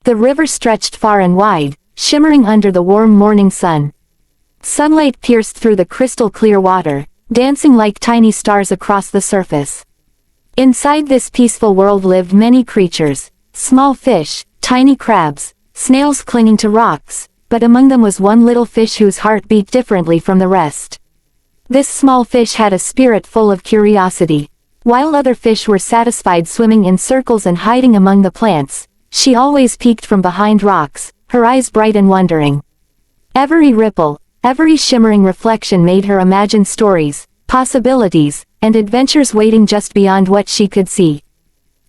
The river stretched far and wide, shimmering under the warm morning sun. Sunlight pierced through the crystal-clear water, dancing like tiny stars across the surface. Inside this peaceful world lived many creatures, small fish, tiny crabs, snails clinging to rocks, but among them was one little fish whose heart beat differently from the rest. This small fish had a spirit full of curiosity. While other fish were satisfied swimming in circles and hiding among the plants, she always peeked from behind rocks, her eyes bright and wondering. Every ripple, every shimmering reflection made her imagine stories, possibilities, and adventures waiting just beyond what she could see.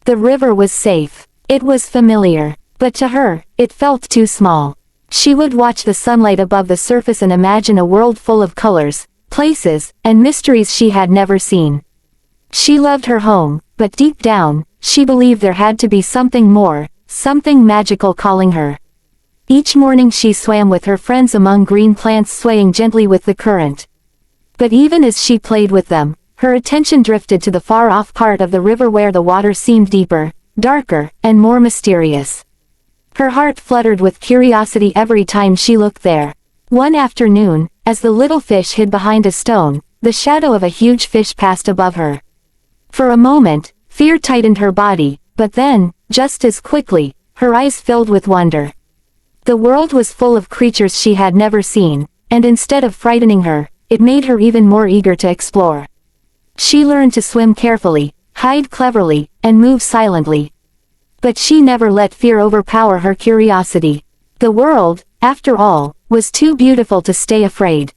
The river was safe. It was familiar, but to her, it felt too small. She would watch the sunlight above the surface and imagine a world full of colors, places, and mysteries she had never seen. She loved her home, but deep down, she believed there had to be something more, something magical calling her. Each morning she swam with her friends among green plants swaying gently with the current. But even as she played with them, her attention drifted to the far-off part of the river where the water seemed deeper, darker, and more mysterious. Her heart fluttered with curiosity every time she looked there. One afternoon, as the little fish hid behind a stone, the shadow of a huge fish passed above her. For a moment, fear tightened her body, but then, just as quickly, her eyes filled with wonder. The world was full of creatures she had never seen, and instead of frightening her, it made her even more eager to explore. She learned to swim carefully, hide cleverly, and move silently. But she never let fear overpower her curiosity. The world, after all, was too beautiful to stay afraid.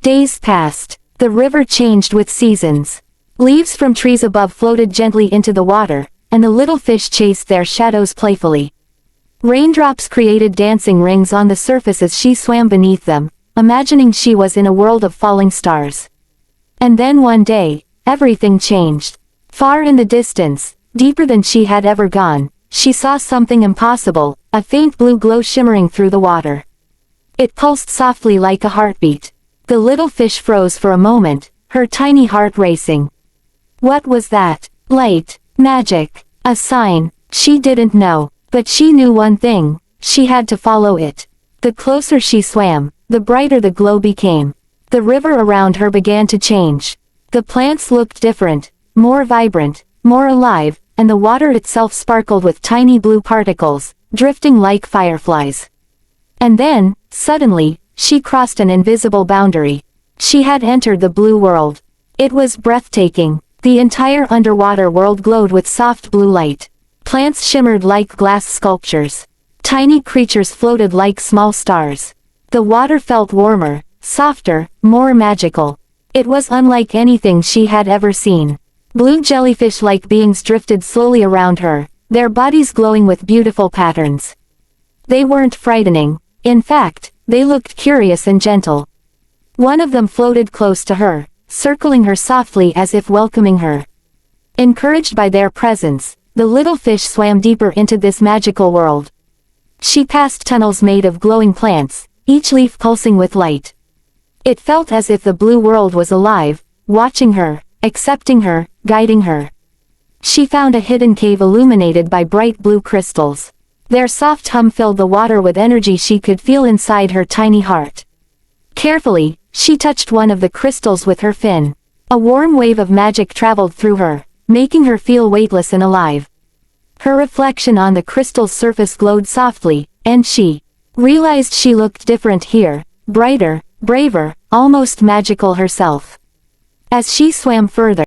Days passed. The river changed with seasons. Leaves from trees above floated gently into the water, and the little fish chased their shadows playfully. Raindrops created dancing rings on the surface as she swam beneath them, imagining she was in a world of falling stars. And then one day, everything changed. Far in the distance, deeper than she had ever gone, she saw something impossible, a faint blue glow shimmering through the water. It pulsed softly like a heartbeat. The little fish froze for a moment, her tiny heart racing. What was that? Light, magic, a sign? She didn't know. But she knew one thing, she had to follow it. The closer she swam, the brighter the glow became. The river around her began to change. The plants looked different, more vibrant, more alive, and the water itself sparkled with tiny blue particles, drifting like fireflies. And then, suddenly, she crossed an invisible boundary. She had entered the blue world. It was breathtaking. The entire underwater world glowed with soft blue light. Plants shimmered like glass sculptures. Tiny creatures floated like small stars. The water felt warmer, softer, more magical. It was unlike anything she had ever seen. Blue jellyfish-like beings drifted slowly around her, their bodies glowing with beautiful patterns. They weren't frightening. In fact, they looked curious and gentle. One of them floated close to her, circling her softly as if welcoming her. Encouraged by their presence, the little fish swam deeper into this magical world. She passed tunnels made of glowing plants, each leaf pulsing with light. It felt as if the blue world was alive, watching her, accepting her, guiding her. She found a hidden cave illuminated by bright blue crystals. Their soft hum filled the water with energy she could feel inside her tiny heart. Carefully, she touched one of the crystals with her fin. A warm wave of magic traveled through her, making her feel weightless and alive. Her reflection on the crystal's surface glowed softly, and she realized she looked different here, brighter, braver, almost magical herself. As she swam further,